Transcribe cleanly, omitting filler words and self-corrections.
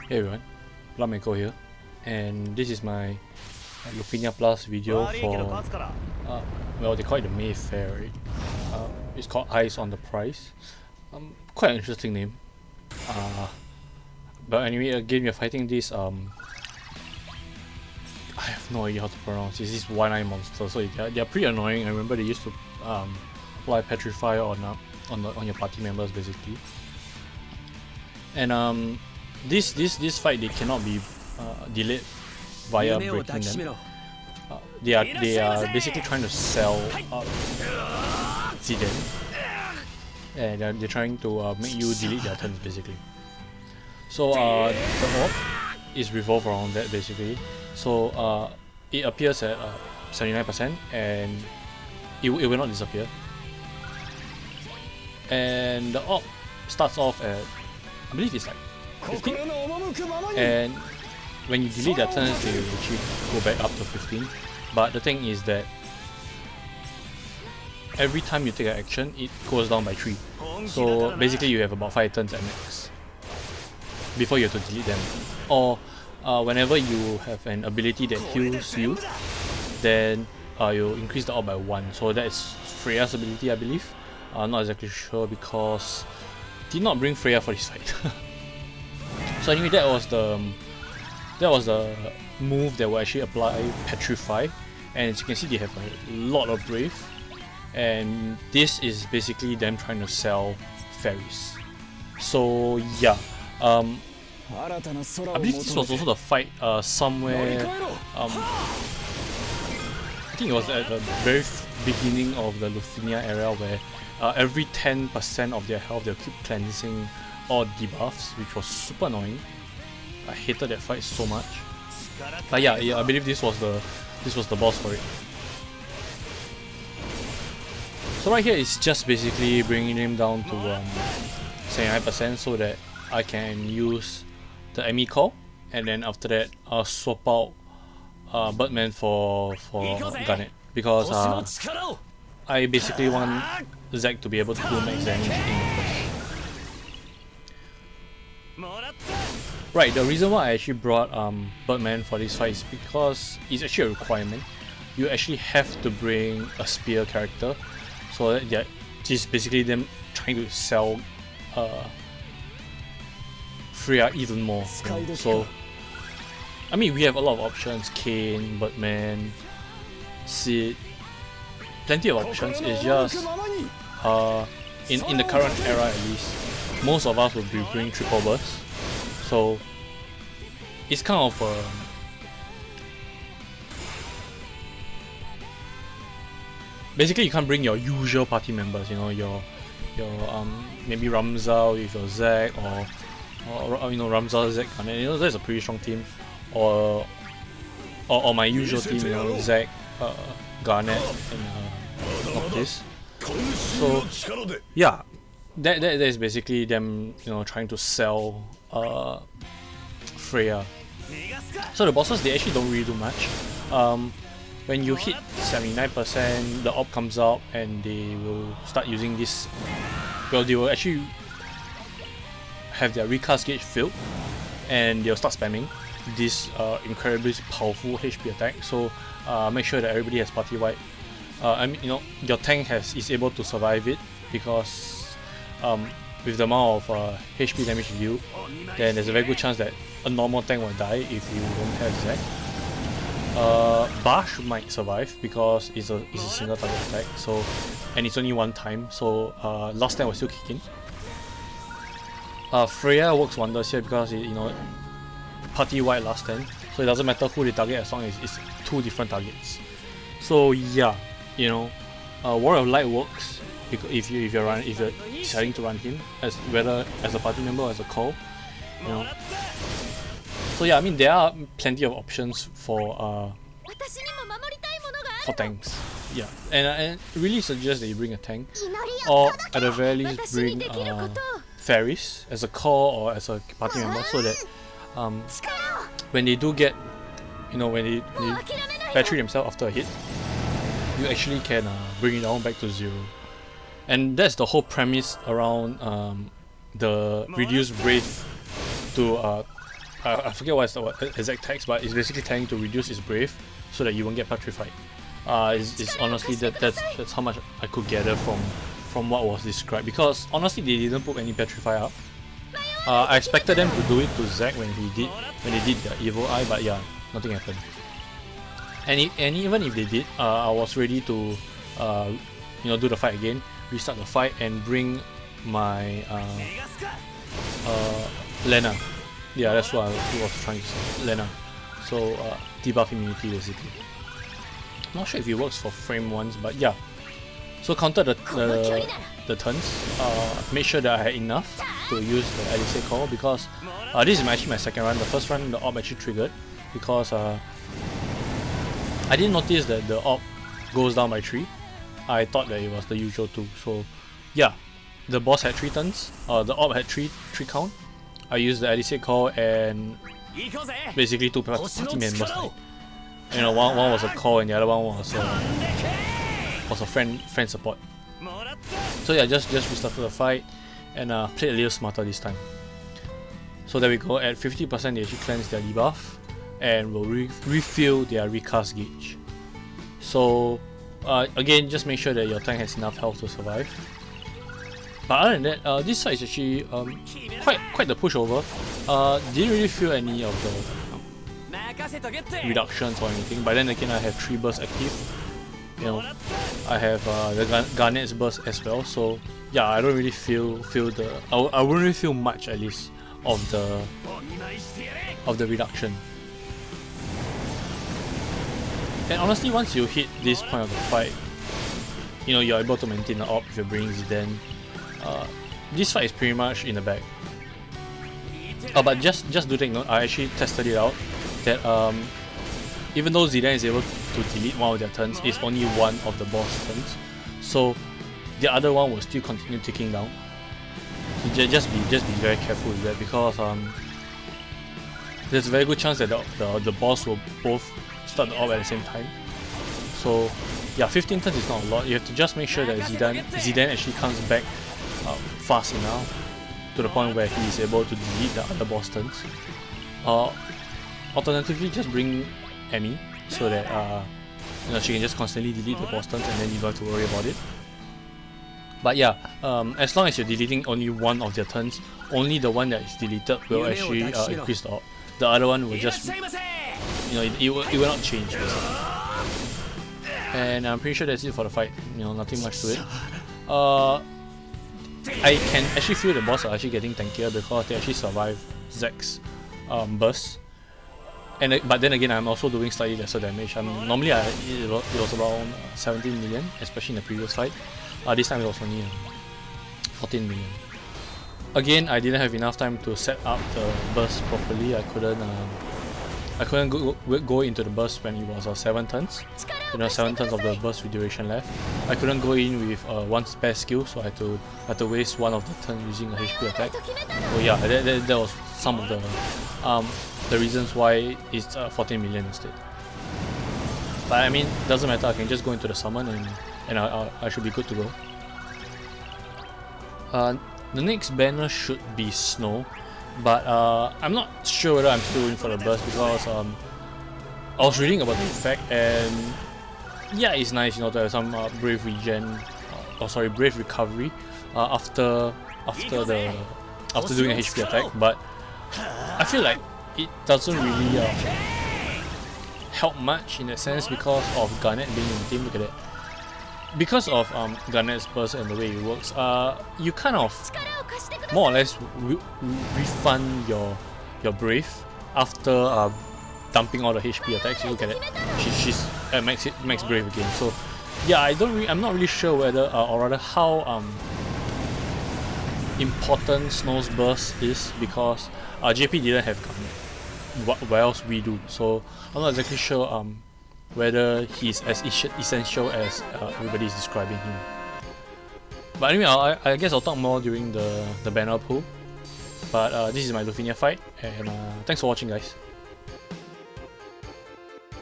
Hey everyone, bloodmako here, and this is my Lufenia Plus video for, well, they call it the Mayfair, right? It's called Eyes on the Prize. Quite an interesting name. But anyway, again, we're fighting this, I have no idea how to pronounce this. This is one-eye monster, so they're pretty annoying. I remember they used to apply petrify on your party members, basically. And this fight, they cannot be delayed via breaking them. They are basically trying to sell Zidane, and they're trying to make you delete their turns, basically. So the orb is revolved around that, basically. So it appears at 79% and it will not disappear. And the orb starts off at, I believe it's like 15, and when you delete their turns, they will actually go back up to 15. But the thing is that every time you take an action, it goes down by 3. So basically you have about 5 turns at max before you have to delete them. Or whenever you have an ability that heals you, then you increase the orb by 1. So that is Freya's ability, I believe. Not exactly sure because did not bring Freya for this fight. So anyway, that was the move that will actually apply petrify, and as you can see, they have a lot of brave, and this is basically them trying to sell fairies. So yeah, I believe this was also the fight somewhere. I think it was at the very beginning of the Lufenia era, where every 10% of their health they'll keep cleansing or debuffs, which was super annoying. I hated that fight so much. But yeah, I believe this was the boss for it. So right here it's just basically bringing him down to 79% so that I can use the Emmy call, and then after that I'll swap out Birdman for Garnet, because I basically want Zack to be able to do max damage in numbers. Right, the reason why I actually brought Birdman for this fight is because it's actually a requirement. You actually have to bring a spear character, so that this is basically them trying to sell Freya even more. You know? So I mean, we have a lot of options: Kain, Birdman, Sid, plenty of options. It's just in the current era, at least, most of us will be bringing triple burst. So it's kind of basically you can't bring your usual party members, you know, your maybe Ramza with your Zack, or you know, Ramza, Zack, and you know, that's a pretty strong team, or my usual team, you know, Zack, Garnet, and Noctis. So yeah, that is basically them, you know, trying to sell Freya. So the bosses, they actually don't really do much. When you hit 79%, the orb comes out and they will start using this. Well, they will actually have their recast gauge filled, and they'll start spamming this incredibly powerful HP attack. So make sure that everybody has party wide. I mean, you know, your tank is able to survive it, because with the amount of HP damage you do, then there's a very good chance that a normal tank will die if you don't have Zack. Bash might survive because it's a single target attack, so, and it's only one time, so last tank will still kick in. Freya works wonders here because it, you know, party wide last stand, so it doesn't matter who they target as long as it's 2 different targets. So yeah, you know, Warrior of Light works if you're deciding to run him, whether as a party member or as a call, you know. So yeah, I mean, there are plenty of options for tanks. Yeah, and I really suggest that you bring a tank, or at the very least bring fairies as a core or as a party member, so that when they do get, you know, when they battery themselves after a hit, you actually can bring it down back to 0. And that's the whole premise around the reduced brave to I forget what's the exact text, but it's basically telling to reduce its brave so that you won't get petrified. It's honestly that's how much I could gather from what was described, because honestly they didn't put any petrify up. I expected them to do it to Zack when they did the evil eye, but yeah, nothing happened. And even if they did, I was ready to do the fight again, restart the fight, and bring my Lena. Yeah, that's what I was trying to say, Lena. So debuff immunity basically. Not sure if it works for frame ones, but yeah. So counter the turns. Made sure that I had enough to use the Elixir Core, because this is actually my second run. The first run the orb actually triggered because I didn't notice that the orb goes down by 3. I thought that it was the usual 2. So yeah, the boss had 3 turns. The orb had 3 count. I used the Elixir Core and basically 2 party members died. One was a core and the other one was a friend support. So yeah, just restarted the fight and played a little smarter this time. So there we go. At 50% they actually cleanse their debuff and will refill their recast gauge. So again, just make sure that your tank has enough health to survive. But other than that, this side is actually quite the pushover. Didn't really feel any of the reductions or anything. But then again, I have 3 bursts active. I have the Garnet's burst as well. So yeah, I don't really feel the. I wouldn't really feel much, at least, of the reduction. And honestly, once you hit this point of the fight, you're able to maintain the orb if you're bringing Zidane. This fight is pretty much in the bag. But just do take note, I actually tested it out that even though Zidane is able to delete one of their turns, it's only one of the boss turns. So the other one will still continue ticking down. So just be very careful with that, because there's a very good chance that the boss will both start the orb at the same time. So yeah, 15 turns is not a lot. You have to just make sure that Zidane actually comes back fast enough to the point where he is able to delete the other boss turns. Alternatively, just bring Emi so that she can just constantly delete the boss turns and then you don't have to worry about it. But yeah, as long as you're deleting only one of their turns, only the one that is deleted will actually increase the orb. The other one will just, it will not change basically. And I'm pretty sure that's it for the fight. Nothing much to it. I can actually feel the boss are actually getting tankier because they actually survive Zack's burst. But then again, I'm also doing slightly lesser damage. Normally it was around 17 million, especially in the previous fight. This time it was only 14 million. Again, I didn't have enough time to set up the burst properly. I couldn't go into the burst when it was 7 turns. 7 turns of the burst duration left. I couldn't go in with one spare skill, so I had to waste one of the turns using a HP attack. So yeah, that was some of the reasons why it's 14 million instead. But I mean, doesn't matter. I can just go into the summon and I should be good to go. The next banner should be Snow, but I'm not sure whether I'm still in for the burst, because I was reading about the effect, and yeah, it's nice, to have some brave regen, brave recovery after doing a HP attack. But I feel like it doesn't really help much in that sense because of Garnet being in the team. Look at it. Because of Garnet's burst and the way it works, you kind of more or less refund your brave after dumping all the HP attacks. Look at it, she's at max brave again. So yeah, I'm not really sure whether or rather how important Snow's burst is, because JP didn't have Garnet, whereas we do. So I'm not exactly sure whether he's as essential as everybody is describing him. But anyway, I guess I'll talk more during the banner pool. But this is my Lufenia fight, and thanks for watching, guys.